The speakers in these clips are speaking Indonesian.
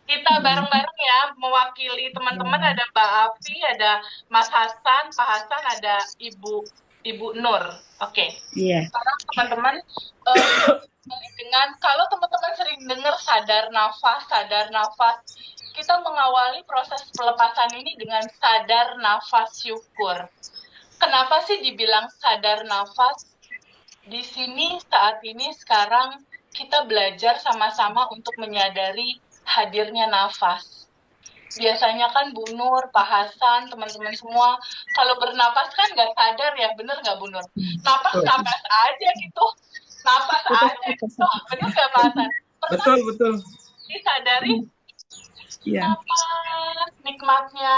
Kita bareng-bareng ya, mewakili teman-teman ada Mbak Afi, ada Mas Hasan, Pak Hasan, ada Ibu Ibu Nur. Oke, Iya. sekarang teman-teman kita dengan kalau teman-teman sering dengar sadar nafas, kita mengawali proses pelepasan ini dengan sadar nafas syukur. Kenapa sih dibilang sadar nafas? Di sini saat ini sekarang kita belajar sama-sama untuk menyadari hadirnya nafas. Biasanya kan Bu Nur, Pak Hasan, teman-teman semua, kalau bernapas kan nggak sadar ya, bener nggak Bu Nur? Napas-napas aja gitu, napas Betul, aja gitu, betul. bener nggak Pak Hasan? Pernah Betul, betul. disadari Iya. napas nikmatnya?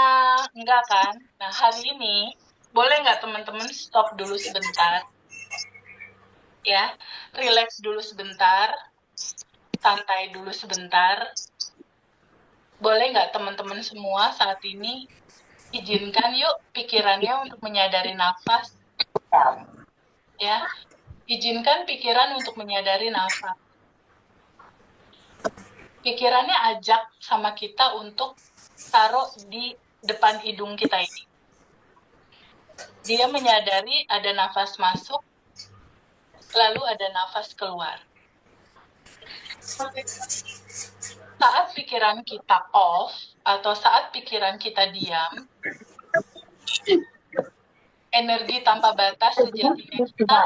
Enggak kan? Nah hari ini, boleh nggak teman-teman stop dulu sebentar, ya, relax dulu sebentar, santai dulu sebentar. Boleh nggak teman-teman semua saat ini izinkan yuk pikirannya untuk menyadari nafas, ya. Izinkan pikiran untuk menyadari nafas. Pikirannya ajak sama kita untuk taruh di depan hidung kita ini. Dia menyadari ada nafas masuk, lalu ada nafas keluar. Saat pikiran kita off, atau saat pikiran kita diam, energi tanpa batas sejatinya kita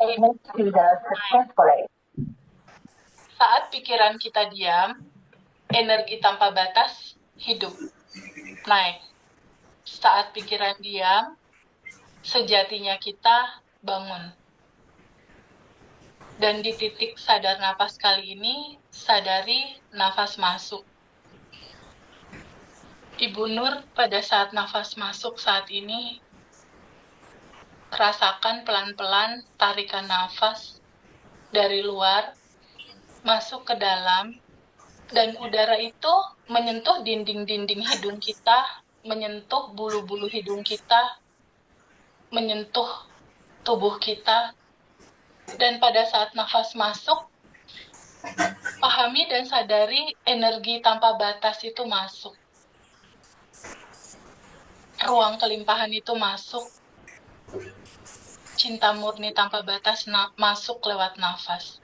hidup naik. Saat pikiran kita diam, energi tanpa batas hidup naik. Saat pikiran diam, sejatinya kita bangun. Dan di titik sadar nafas kali ini, sadari nafas masuk. Ibu Nur, pada saat nafas masuk saat ini, rasakan pelan-pelan tarikan nafas dari luar, masuk ke dalam, dan udara itu menyentuh dinding-dinding hidung kita, menyentuh bulu-bulu hidung kita, menyentuh tubuh kita. Dan pada saat nafas masuk, pahami dan sadari energi tanpa batas itu masuk. Ruang kelimpahan itu masuk. Cinta murni tanpa batas masuk lewat nafas.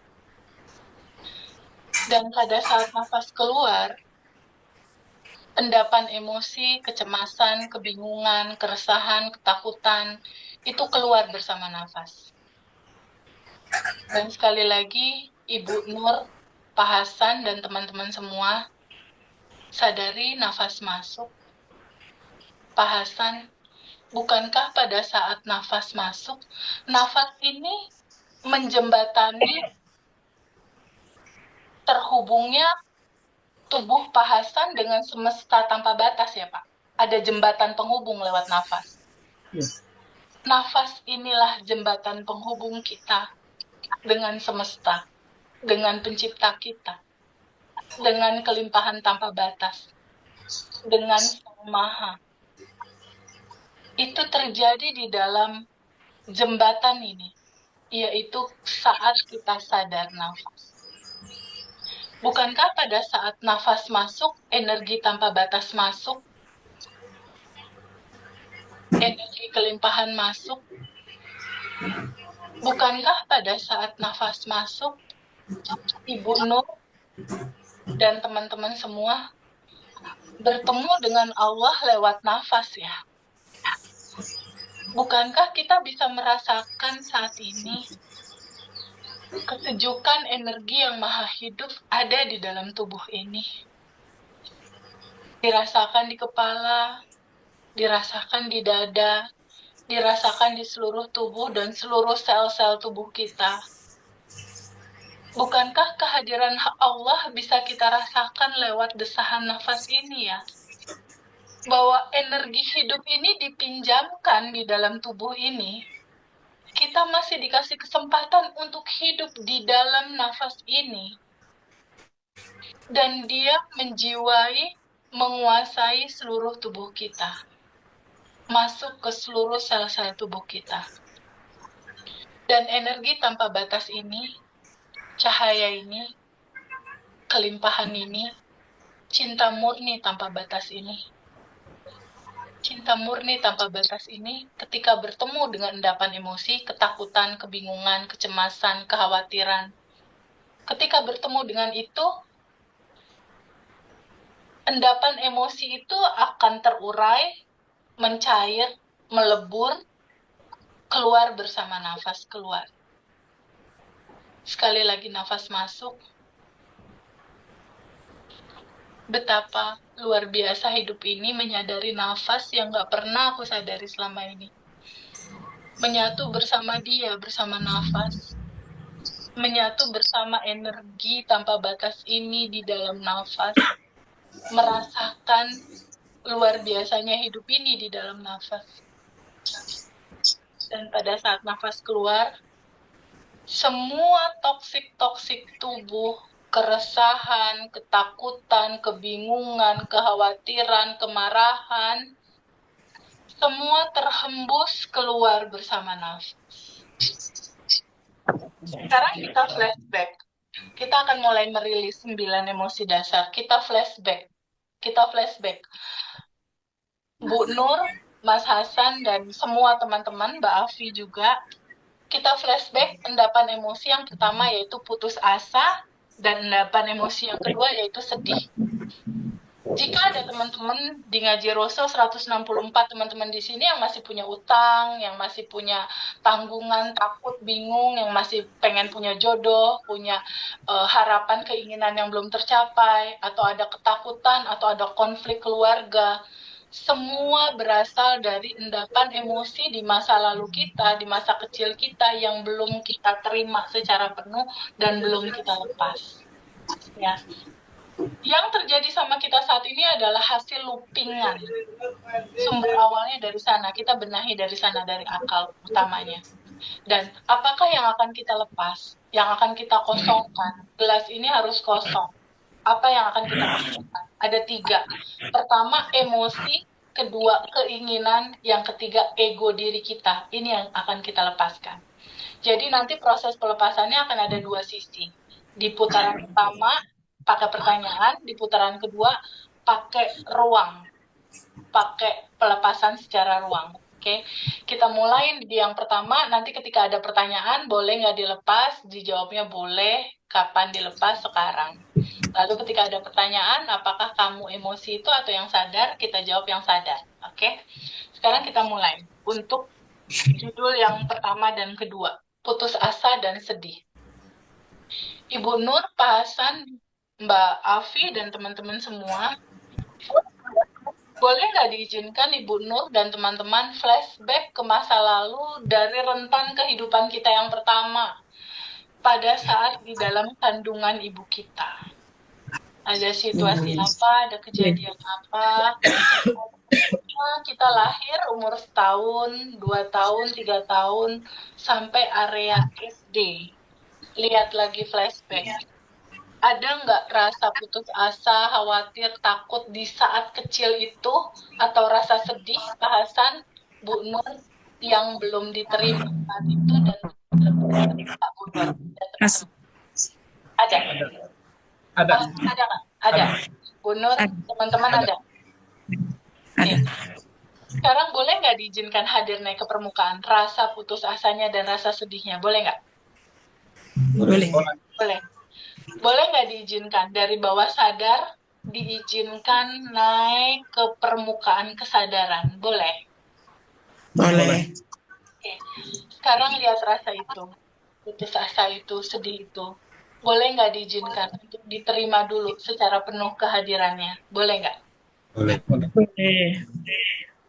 Dan pada saat nafas keluar, endapan emosi, kecemasan, kebingungan, keresahan, ketakutan, itu keluar bersama nafas. Dan sekali lagi, Ibu Nur, Pak Hasan, dan teman-teman semua, sadari nafas masuk. Pak Hasan, bukankah pada saat nafas masuk, nafas ini menjembatani terhubungnya tubuh Pak Hasan dengan semesta tanpa batas ya Pak? Ada jembatan penghubung lewat nafas. Yes. Nafas inilah jembatan penghubung kita dengan semesta, dengan pencipta kita, dengan kelimpahan tanpa batas, dengan Sang Maha. Itu terjadi di dalam jembatan ini, yaitu saat kita sadar nafas. Bukankah pada saat nafas masuk, energi tanpa batas masuk, energi kelimpahan masuk? Bukankah pada saat nafas masuk, Ibu Nur dan teman-teman semua bertemu dengan Allah lewat nafas ya? Bukankah kita bisa merasakan saat ini kesejukan energi yang maha hidup ada di dalam tubuh ini? Dirasakan di kepala, dirasakan di dada, dirasakan di seluruh tubuh dan seluruh sel-sel tubuh kita. Bukankah kehadiran Allah bisa kita rasakan lewat desahan nafas ini ya? Bahwa energi hidup ini dipinjamkan di dalam tubuh ini. Kita masih dikasih kesempatan untuk hidup di dalam nafas ini. Dan dia menjiwai, menguasai seluruh tubuh kita. Masuk ke seluruh sel-sel tubuh kita. Dan energi tanpa batas ini, cahaya ini, kelimpahan ini, Cinta murni tanpa batas ini. Cinta murni tanpa batas ini ketika bertemu dengan endapan emosi, ketakutan, kebingungan, kecemasan, kekhawatiran. Ketika bertemu dengan itu, endapan emosi itu akan terurai, mencair, melebur, keluar bersama nafas keluar. Sekali lagi nafas masuk. Betapa luar biasa hidup ini menyadari nafas yang gak pernah aku sadari selama ini. Menyatu bersama dia, bersama nafas. Menyatu bersama energi tanpa batas ini di dalam nafas. Merasakan luar biasanya hidup ini di dalam nafas. Dan pada saat nafas keluar, semua toksik-toksik tubuh, keresahan, ketakutan, kebingungan, kekhawatiran, kemarahan, semua terhembus keluar bersama nafas. Sekarang kita flashback. Kita akan mulai merilis 9 emosi dasar. Kita flashback. Bu Nur, Mas Hasan, dan semua teman-teman, Mbak Afi juga, kita flashback endapan emosi yang pertama yaitu putus asa, dan endapan emosi yang kedua yaitu sedih. Jika ada teman-teman di Ngaji Rosso 164 teman-teman di sini yang masih punya utang, yang masih punya tanggungan, takut, bingung, yang masih pengen punya jodoh, punya harapan, keinginan yang belum tercapai, atau ada ketakutan, atau ada konflik keluarga, semua berasal dari endapan emosi di masa lalu kita, di masa kecil kita yang belum kita terima secara penuh dan belum kita lepas. Ya. Yang terjadi sama kita saat ini adalah hasil loopingan. Sumber awalnya dari sana, kita benahi dari sana, dari akal utamanya. Dan apakah yang akan kita lepas? Yang akan kita kosongkan? Gelas ini harus kosong. Apa yang akan kita kosongkan? Ada 3. Pertama, emosi. Kedua, keinginan. Yang ketiga, ego diri kita. Ini yang akan kita lepaskan. Jadi nanti proses pelepasannya akan ada 2 sisi. Di putaran pertama, pakai pertanyaan. Di putaran kedua, pakai ruang. Pakai pelepasan secara ruang. Oke, kita mulai di yang pertama. Nanti ketika ada pertanyaan, boleh nggak dilepas? Dijawabnya boleh. Kapan dilepas? Sekarang. Lalu ketika ada pertanyaan, apakah kamu emosi itu atau yang sadar? Kita jawab yang sadar. Oke, sekarang kita mulai. Untuk judul yang pertama dan kedua, putus asa dan sedih. Ibu Nur, Pak Hasan, Mbak Afi, dan teman-teman semua, boleh nggak diizinkan Ibu Nur dan teman-teman flashback ke masa lalu dari rentan kehidupan kita yang pertama, pada saat di dalam kandungan ibu kita. Ada situasi apa, ada kejadian apa, kita lahir umur 1 tahun, 2 tahun, 3 tahun, sampai area SD. Lihat lagi flashback. Ada nggak rasa putus asa, khawatir, takut di saat kecil itu? Atau rasa sedih, Pak Hasan, Bu Nur, yang belum diterima saat itu dan Pak Bu Nur? Ada? Ada. Ada. Bu Nur, teman-teman ada? Ada. Sekarang boleh nggak diizinkan hadir naik ke permukaan? Rasa putus asanya dan rasa sedihnya, boleh nggak? Boleh. Boleh nggak diizinkan dari bawah sadar, diizinkan naik ke permukaan kesadaran? Boleh? Boleh. Oke. Sekarang lihat rasa itu, putus asa itu, sedih itu. Boleh nggak diizinkan untuk diterima dulu secara penuh kehadirannya? Boleh nggak? Boleh.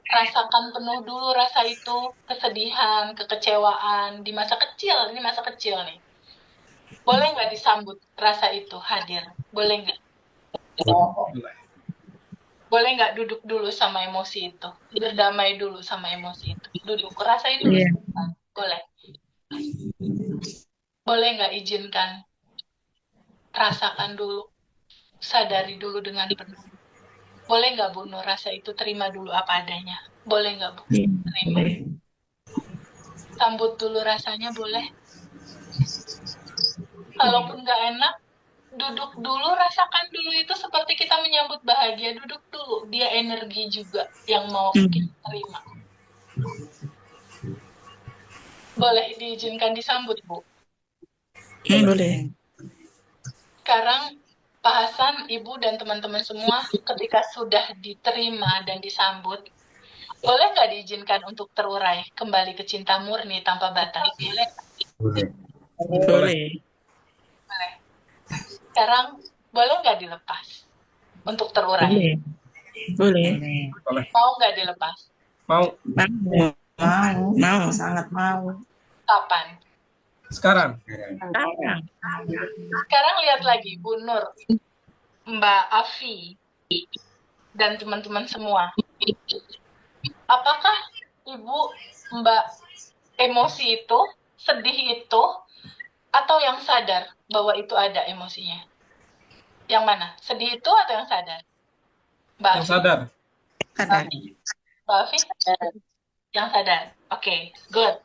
Rasakan penuh dulu rasa itu, kesedihan, kekecewaan di masa kecil. Ini masa kecil nih. Boleh nggak disambut rasa itu hadir? Boleh nggak? Boleh nggak duduk dulu sama emosi itu? Berdamai dulu sama emosi itu. Duduk, rasain dulu. Boleh. Boleh nggak izinkan? Rasakan dulu. Sadari dulu dengan penuh. Boleh nggak Bu Nur rasa itu terima dulu apa adanya? Boleh nggak Bu? Terima. Sambut dulu rasanya boleh. Kalaupun nggak enak, Duduk dulu, rasakan dulu, itu seperti kita menyambut bahagia. Duduk dulu, dia energi juga yang mau kita terima. Boleh diizinkan disambut, Bu. Boleh. Sekarang Pak Hasan, Ibu, dan teman-teman semua, ketika sudah diterima dan disambut, boleh nggak diizinkan untuk terurai kembali ke cinta murni tanpa batas? Boleh? Boleh. Boleh. Boleh. Sekarang boleh nggak dilepas untuk terurai? Boleh. Boleh. Mau nggak dilepas? Mau. Mau. Sangat mau. Kapan? Sekarang. Sekarang lihat lagi, Bu Nur, Mbak Afi, dan teman-teman semua. Apakah Ibu, Mbak, emosi itu, sedih itu, atau yang sadar bahwa itu ada emosinya? Yang mana? Sedih itu atau yang sadar? Mbak Yang Afi? sadar. Sadar. Mbak Afi? Yang sadar. Oke, good.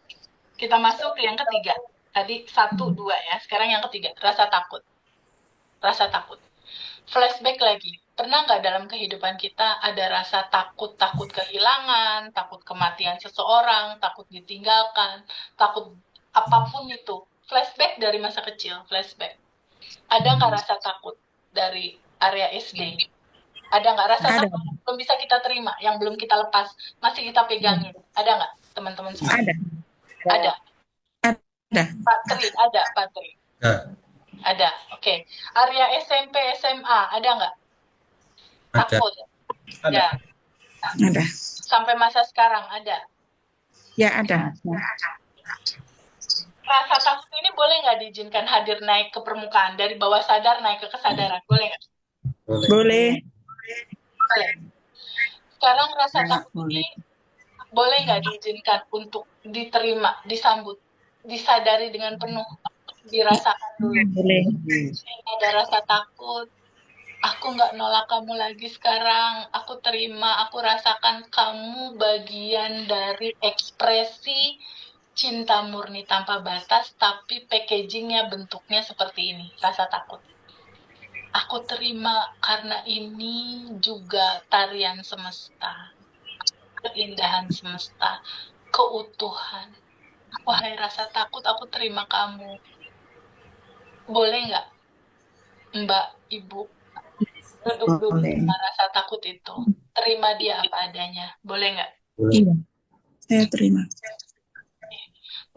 Kita masuk ke yang ketiga. Tadi 1, 2 ya. Sekarang yang ketiga, rasa takut. Rasa takut. Flashback lagi. Pernah nggak dalam kehidupan kita ada rasa takut kehilangan, takut kematian seseorang, takut ditinggalkan, takut apapun itu. Flashback dari masa kecil, flashback. Ada nggak rasa takut dari area SD? Ada nggak rasa Ada. takut yang belum bisa kita terima, yang belum kita lepas, masih kita pegangin? Ada nggak, teman-teman semua? Ada. Ada. Ada. Patri, ada Patri. Ya. Ada, oke. Area SMP, SMA, ada nggak? Ada. Takut? Ada. Ada. Sampai masa sekarang ada? Ya ada. Rasa takut ini boleh nggak diizinkan hadir naik ke permukaan, dari bawah sadar naik ke kesadaran? Boleh nggak? Boleh. Boleh. Boleh. Sekarang rasa takut ini boleh nggak diizinkan untuk diterima, disambut, disadari dengan penuh, dirasakan dulu. Boleh. Ada rasa takut, aku nggak nolak kamu lagi sekarang, aku terima, aku rasakan kamu bagian dari ekspresi cinta murni tanpa batas, tapi packagingnya, bentuknya seperti ini, rasa takut. Aku terima karena ini juga tarian semesta, keindahan semesta, keutuhan. Wahai rasa takut, aku terima kamu. Boleh nggak, Mbak, Ibu, duduk dulu sama rasa takut itu? Terima dia apa adanya. Boleh nggak? Boleh. Iya. Saya terima.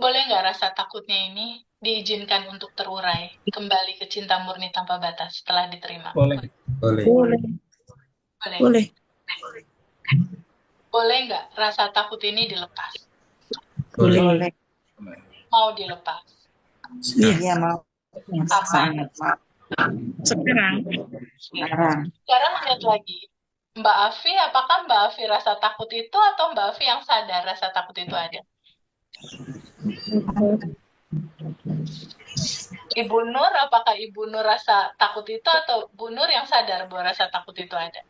Boleh nggak rasa takutnya ini diizinkan untuk terurai kembali ke cinta murni tanpa batas setelah diterima? Boleh. Boleh. Boleh. Boleh. Boleh. Boleh nggak rasa takut ini dilepas? Boleh. Mau dilepas? Iya mau. Apa? Sekarang. Sekarang lihat lagi. Mbak Afi, apakah Mbak Afi rasa takut itu atau Mbak Afi yang sadar rasa takut itu ada? Ibu Nur, apakah Ibu Nur rasa takut itu atau Bu Nur yang sadar bahwa rasa takut itu ada?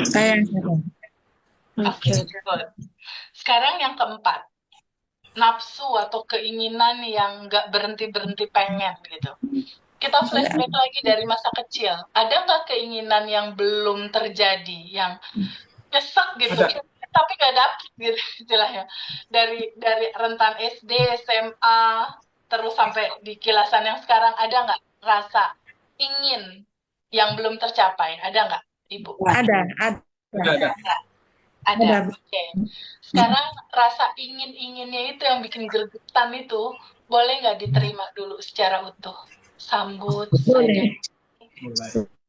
Saya sadar. Oke, good. Sekarang yang keempat, nafsu atau keinginan yang nggak berhenti-berhenti pengen gitu. Kita flashback lagi dari masa kecil. Ada nggak keinginan yang belum terjadi, yang nyesek gitu, Ada. tapi nggak dapet gitu istilahnya. Dari rentan SD, SMA, terus sampai di kilasan yang sekarang, ada nggak rasa ingin yang belum tercapai? Ada nggak, Ibu? Ada. Ada. Ada. Oke. Sekarang rasa ingin-inginnya itu yang bikin gregetan itu, boleh nggak diterima dulu secara utuh? Sambut saja. Boleh.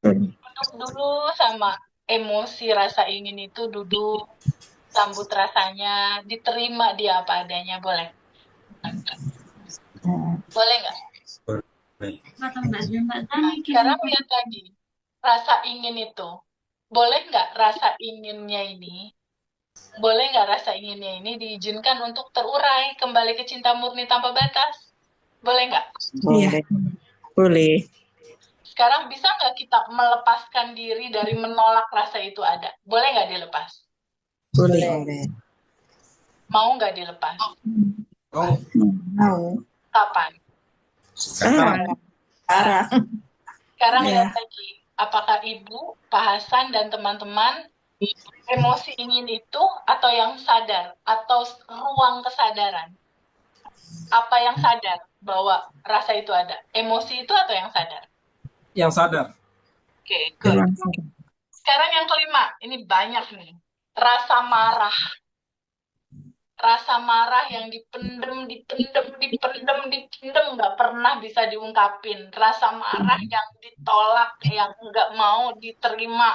Duduk dulu sama emosi rasa ingin itu, duduk, sambut rasanya, diterima dia apa adanya, boleh? Boleh nggak? Boleh. Nah, sekarang lihat lagi, rasa ingin itu, boleh nggak rasa inginnya ini, boleh nggak rasa inginnya ini diizinkan untuk terurai kembali ke cinta murni tanpa batas? Boleh nggak? Iya. Boleh. Sekarang bisa nggak kita melepaskan diri dari menolak rasa itu ada? Boleh nggak dilepas? Boleh. Mau nggak dilepas? Mau. Kapan? Sekarang. Sekarang. Sekarang Ya. lihat lagi, apakah Ibu, Pak Hasan, dan teman-teman emosi ingin itu atau yang sadar, atau ruang kesadaran? Apa yang sadar bahwa rasa itu ada? Emosi itu atau yang sadar? Yang sadar. Oke, good. Ruang sadar. Sekarang yang kelima, ini banyak nih. Rasa marah. Rasa marah yang dipendem, nggak pernah bisa diungkapin. Rasa marah yang ditolak, yang nggak mau diterima.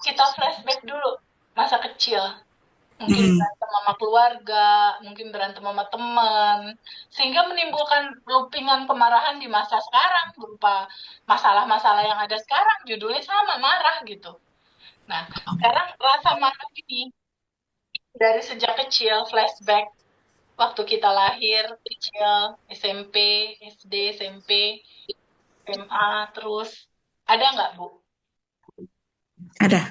Kita flashback dulu, masa kecil. Mungkin berantem sama keluarga, mungkin berantem sama teman, sehingga menimbulkan loopingan kemarahan di masa sekarang, berupa masalah-masalah yang ada sekarang, judulnya sama, marah gitu. Nah, sekarang rasa marah ini, dari sejak kecil, flashback, waktu kita lahir, kecil, SMP, SD, SMP, SMA, terus, ada nggak, Bu? Ada.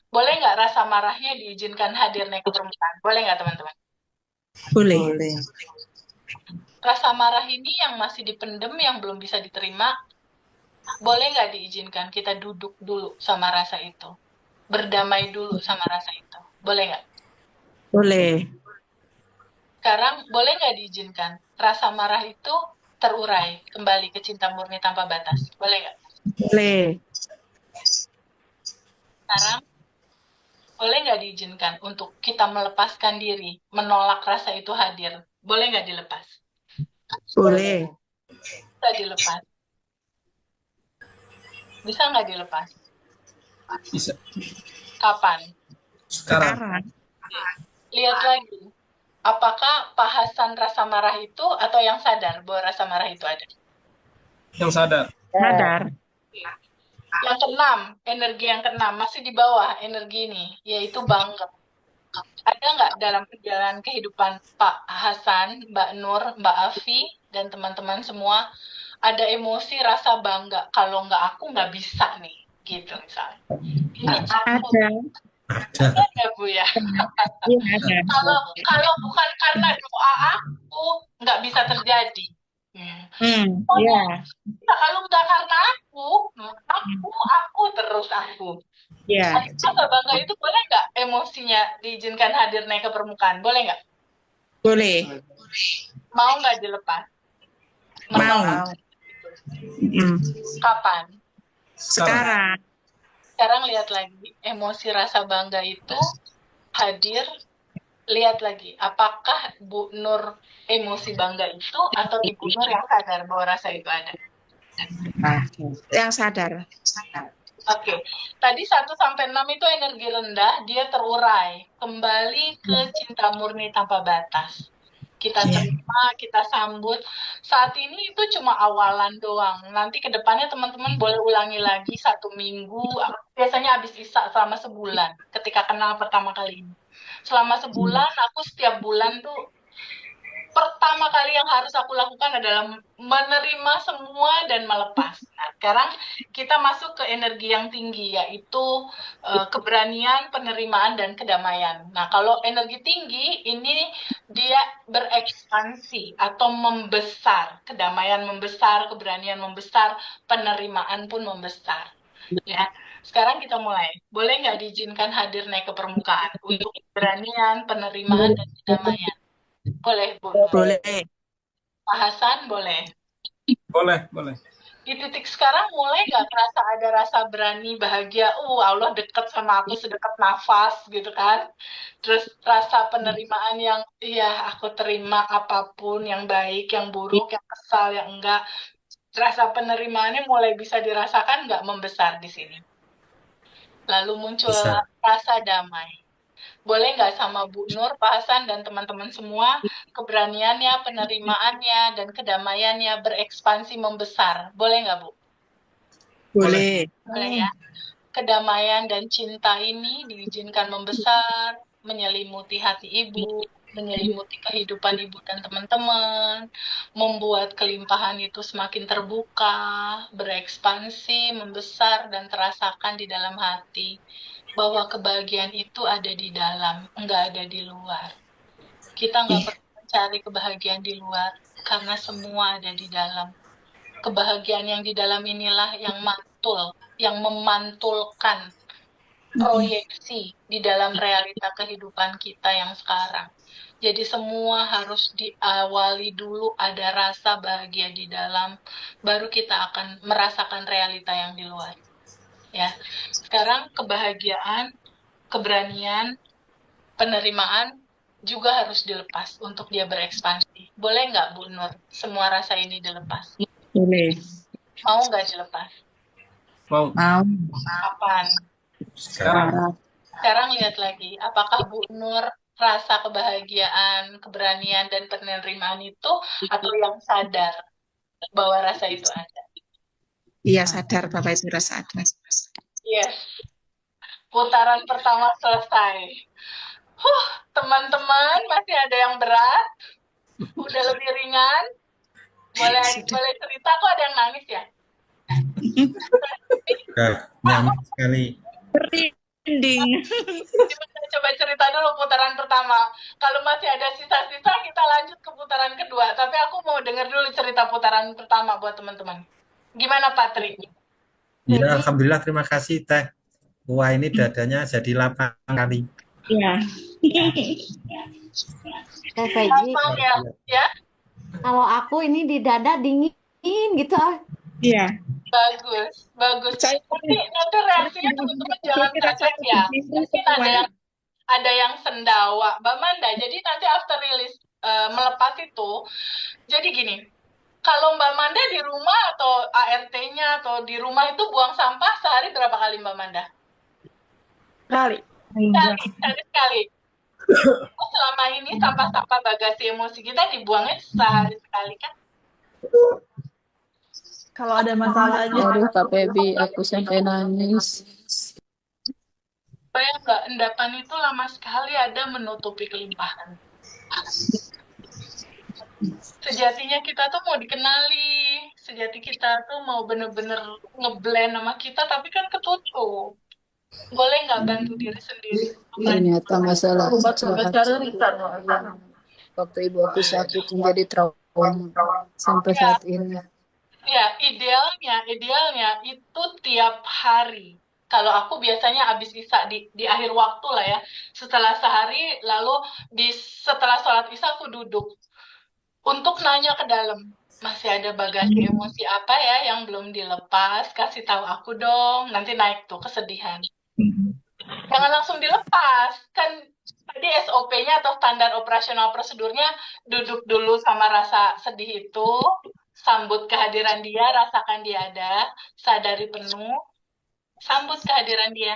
Boleh nggak rasa marahnya diizinkan hadir naik ke permukaan? Boleh nggak, teman-teman? Boleh. Rasa marah ini yang masih dipendem, yang belum bisa diterima, boleh nggak diizinkan kita duduk dulu sama rasa itu? Berdamai dulu sama rasa itu. Boleh nggak? Boleh. Sekarang, boleh nggak diizinkan rasa marah itu terurai kembali ke cinta murni tanpa batas? Boleh nggak? Boleh. Sekarang, boleh nggak diizinkan untuk kita melepaskan diri, menolak rasa itu hadir? Boleh nggak dilepas? Boleh. Bisa dilepas. Bisa nggak dilepas? Bisa. Kapan? Sekarang. Sekarang. Lihat lagi. Apakah Pak Hasan rasa marah itu atau yang sadar bahwa rasa marah itu ada? Yang sadar. Sadar. Yang keenam, energi yang keenam, masih di bawah energi ini, yaitu bangga. Ada nggak dalam perjalanan kehidupan Pak Hasan, Mbak Nur, Mbak Afi, dan teman-teman semua, ada emosi rasa bangga, kalau nggak aku nggak bisa nih, gitu misalnya. Ini aku, Ada. ada Bu ya? Iya, ada. Kalau bukan karena doa aku, nggak bisa terjadi. Iya. Nah, kalau udah karena aku terus aku. Iya. Rasa bangga itu boleh nggak emosinya diizinkan hadir naik ke permukaan? Boleh nggak? Boleh. Mau nggak dilepas? Mau. Kapan? Sekarang. Sekarang lihat lagi, emosi rasa bangga itu hadir. Lihat lagi, apakah Bu Nur emosi bangga itu atau Ibu Nur yang sadar bahwa rasa itu ada? Yang sadar. Oke, tadi 1 sampai 6 itu energi rendah, dia terurai kembali ke cinta murni tanpa batas. Kita terima, kita sambut. Saat ini itu cuma awalan doang. Nanti ke depannya teman-teman boleh ulangi lagi 1 minggu. Biasanya habis Isa selama sebulan ketika kenal pertama kali ini. Selama sebulan, aku setiap bulan tuh pertama kali yang harus aku lakukan adalah menerima semua dan melepas. Nah, sekarang kita masuk ke energi yang tinggi, yaitu keberanian, penerimaan, dan kedamaian. Nah, kalau energi tinggi, ini dia berekspansi atau membesar. Kedamaian membesar, keberanian membesar, penerimaan pun membesar. Ya, sekarang kita mulai. Boleh nggak diizinkan hadir naik ke permukaan untuk keberanian, penerimaan, dan kedamaian? Boleh, Bu Nur. Boleh. Pak Hasan, boleh. Boleh, boleh. Di titik sekarang mulai nggak kerasa ada rasa berani, bahagia, Allah dekat sama aku sedekat nafas gitu kan. Terus rasa penerimaan yang, iya aku terima apapun, yang baik, yang buruk, yang kesal, yang enggak. Rasa penerimaannya mulai bisa dirasakan nggak membesar di sini. Lalu muncul Bisa. rasa damai. Boleh nggak sama Bu Nur, Pak Hasan, dan teman-teman semua, keberaniannya, penerimaannya, dan kedamaiannya berekspansi membesar? Boleh nggak, Bu? Boleh. Boleh ya. Kedamaian dan cinta ini diizinkan membesar, menyelimuti hati Ibu, menyelimuti kehidupan Ibu dan teman-teman, membuat kelimpahan itu semakin terbuka, berekspansi, membesar, dan terasakan di dalam hati. Bahwa kebahagiaan itu ada di dalam, nggak ada di luar. Kita nggak perlu mencari kebahagiaan di luar, karena semua ada di dalam. kebahagiaan yang di dalam inilah yang mantul, yang memantulkan proyeksi di dalam realita kehidupan kita yang sekarang. Jadi semua harus diawali dulu ada rasa bahagia di dalam, baru kita akan merasakan realita yang di luar. Ya, sekarang kebahagiaan, keberanian, penerimaan juga harus dilepas untuk dia berekspansi. Boleh nggak Bu Nur, semua rasa ini dilepas? Boleh. Mau nggak dilepas? Mau. Mau. Kapan? Sekarang. Sekarang lihat lagi, apakah Bu Nur rasa kebahagiaan, keberanian, dan penerimaan itu, atau yang sadar bahwa rasa itu ada? Iya sadar Bapak Ibu rasa ada. Yes. Putaran pertama selesai. Teman-teman, masih ada yang berat? Udah lebih ringan? Boleh cerita, kok ada yang nangis ya? Nyaman sekali. Merinding. Coba cerita dulu putaran pertama. Kalau masih ada sisa-sisa, kita lanjut ke putaran kedua. Tapi aku mau dengar dulu cerita putaran pertama buat teman-teman. Gimana Patri? Ya, alhamdulillah, terima kasih Teh. Wah, ini dadanya jadi lapang kali. Iya. Teh Peggy, Lapang ya? kalau aku ini di dada dingin gitu. Iya. Bagus. Nanti reaksinya teman-teman jangan kaget ya. Mungkin ada yang sendawa. Mbak Manda, jadi nanti after release melepas itu, jadi gini, kalau Mbak Manda di rumah atau ART-nya atau di rumah itu buang sampah sehari berapa kali Mbak Manda? Sekali. Selama ini sampah-sampah bagasi emosi kita dibuangnya sehari sekali kan? Kalau ada masalah aja. Aduh, Kak Pebi, aku sampai nangis. Supaya nggak endapan itu lama sekali ada menutupi kelimpahan. Sejatinya kita tuh mau dikenali, sejati kita tuh mau bener-bener ngeblend sama kita, tapi kan ketutup. Boleh nggak bantu diri sendiri? Ternyata masalah waktu ibu aku sakit menjadi trauma sampai saat ini. Ya, idealnya itu tiap hari. Kalau aku biasanya habis Isya di akhir waktu lah ya. Setelah sehari, lalu setelah sholat Isya aku duduk untuk nanya ke dalam. Masih ada bagasi emosi apa ya yang belum dilepas? Kasih tahu aku dong. Nanti naik tuh kesedihan. Jangan langsung dilepas. Kan tadi SOP-nya atau standar operasional prosedurnya duduk dulu sama rasa sedih itu. Sambut kehadiran dia, rasakan dia ada, sadari penuh, sambut kehadiran dia.